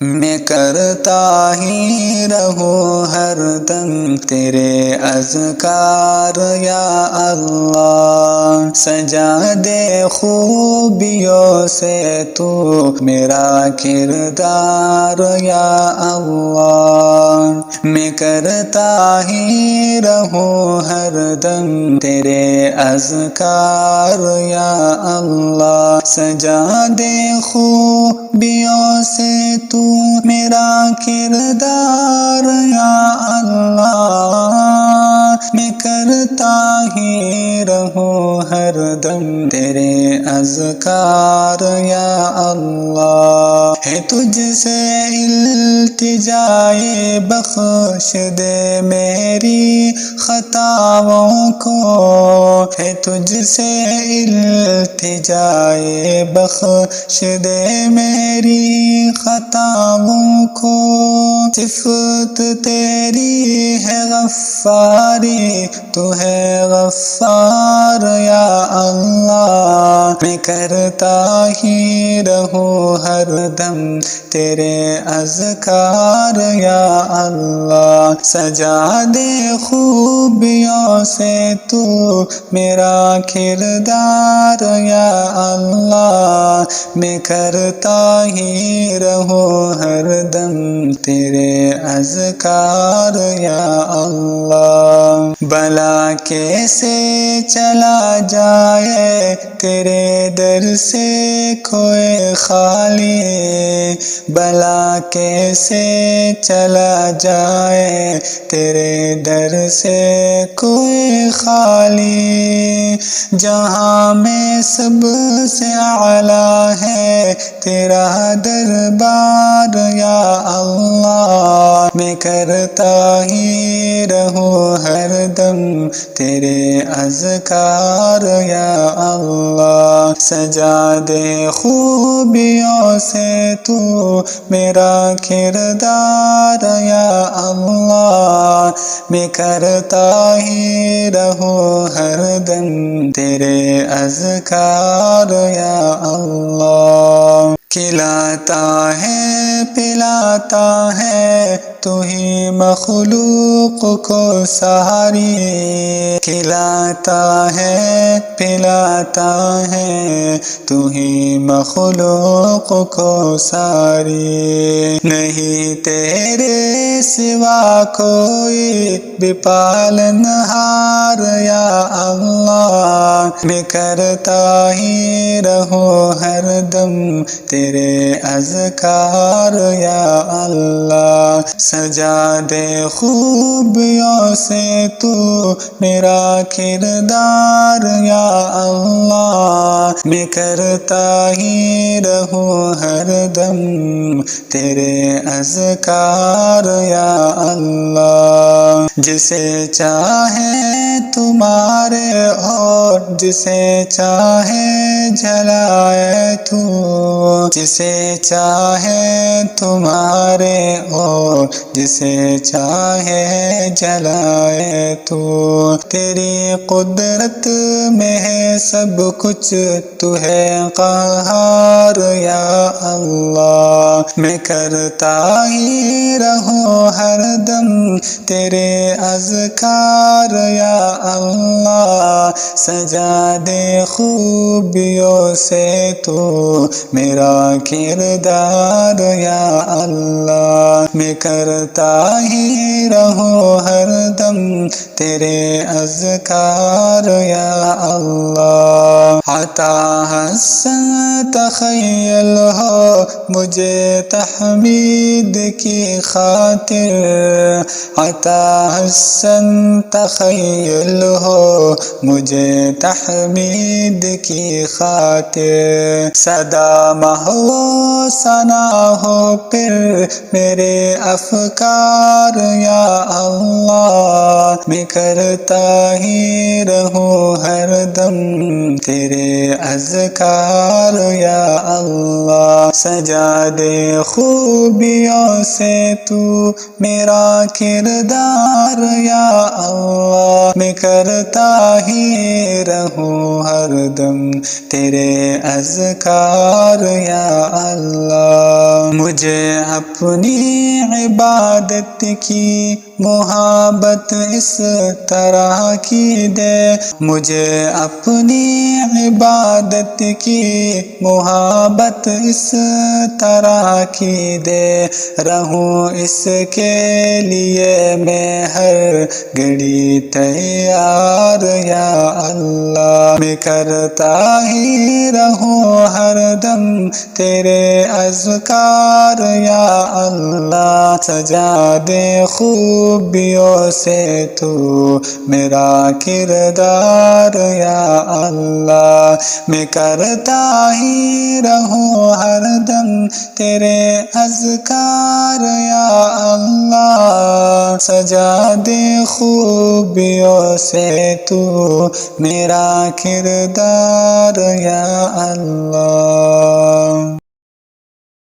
میں کرتا ہی رہوں ہر دم تیرے اذکار یا اللہ، سجا دے خوبیوں سے تو میرا کردار یا اللہ، میں کرتا ہی رہوں ہر دم تیرے اذکار یا اللہ، سجا دے خوبیوں سے تو میرا کردار یا اللہ، میں کرتا ہی رہوں ہر دم تیرے اذکار یا اللہ، ہے تجھ سے التجائے بخش دے میری خطاؤں کو، ہے تجھ سے التجائے بخش دے میری خطاؤں کو، صفت تیری ہے غفاری تو ہے غفار یا اللہ، میں کرتا ہی رہوں ہر دم تیرے اذکار یا اللہ، سجا دے خوبیوں سے تو میرا کردار یا اللہ، میں کرتا ہی رہوں ہر دم تیرے اذکار یا اللہ، بلا کیسے چلا جائے تیرے در سے کوئی خالی، بلا کیسے چلا جائے تیرے در سے کوئی خالی، جہاں میں سب سے اعلیٰ ہے تیرا دربار یا اللہ، میں کرتا ہی رہوں ہر دم تیرے اذکار یا اللہ، سجا دے خوبیوں سے تو میرا کردار یا اللہ، میں کرتا ہی رہوں ہر دم تیرے اذکار یا اللہ، کھلاتا ہے پلاتا ہے تو ہی مخلوق کو ساری، کھلاتا ہے پلاتا ہے تو ہی مخلوق کو ساری، نہیں تیرے سوا کوئی بھی پالنہار یا اللہ، میں کرتا ہی رہوں ہر دم تیرے اذکار یا اللہ، سجا دے خوبیوں سے تو میرا کردار یا اللہ، میں کرتا ہی رہوں ہر دم تیرے اذکار یا اللہ، جسے چاہے تمہارے اور جسے چاہے جلائے تو، جسے چاہے تمہارے اور جسے چاہے جلائے تو، تیری قدرت میں ہے سب کچھ تو ہے قہار یا اللہ، میں کرتا ہی رہوں ہر دم تیرے اذکار یا اللہ، سجا دے خوبیوں سے تو میرا کردار یا اللہ، میں کرتا ہی رہوں ہر دم تیرے اذکار یا اللہ، عطا حسن تخیل ہو مجھے تحمید کی خاطر، عطا حسن تخیل ہو مجھے تحمید کی خاطر، سدا محو ثنا ہو پھر میرے افکار یا اللہ، میں کرتا ہی رہوں ہر دم تیرے اذکار یا اللہ، سجا دے خوبیوں سے تو میرا کردار یا اللہ، میں کرتا ہی رہوں ہر دم تیرے اذکار یا اللہ، مجھے اپنی عبادت کی محبت اس طرح کی دے، مجھے اپنی عبادت کی محبت اس طرح کی دے، رہوں اس کے لیے میں ہر گھڑی تیار یا اللہ، میں کرتا ہی رہوں ہر دم تیرے اذکار یا اللہ، سجا دے خوبیوں سے تو میرا کردار یا اللہ، میں کرتا ہی رہوں ہر دم تیرے اذکار یا اللہ، سجا دے خوبیوں سے تو میرا کردار یا اللہ۔